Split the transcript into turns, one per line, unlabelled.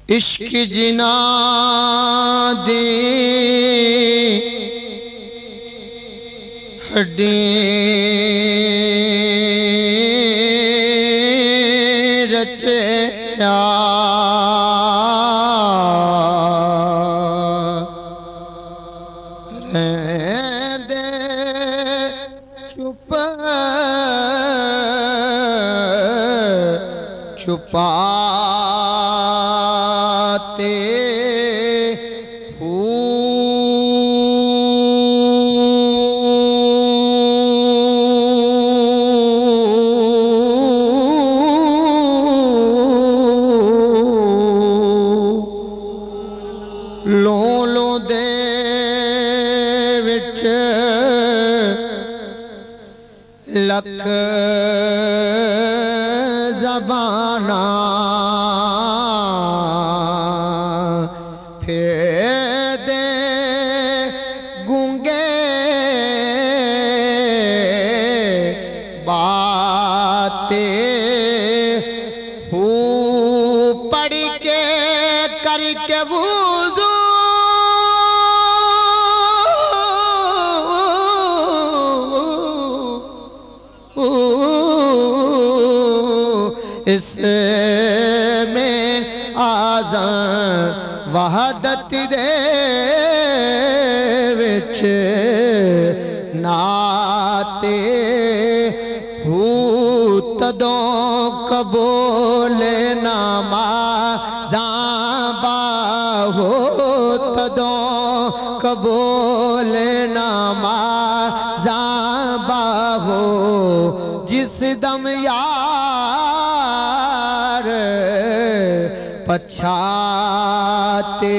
इश्क जिना दे हड्डी रचया रहंदे चुप छुपाते लो दे विच लख ज़बाना फिर दे गूंगे बातें पढ़ के करके वुज़ू इसमें आज़म वहदत दे विच नाते तदों कबूल नमाज़ां बाहो तदों कबूल नमाज़ां बाहो जिस दम यार पछाते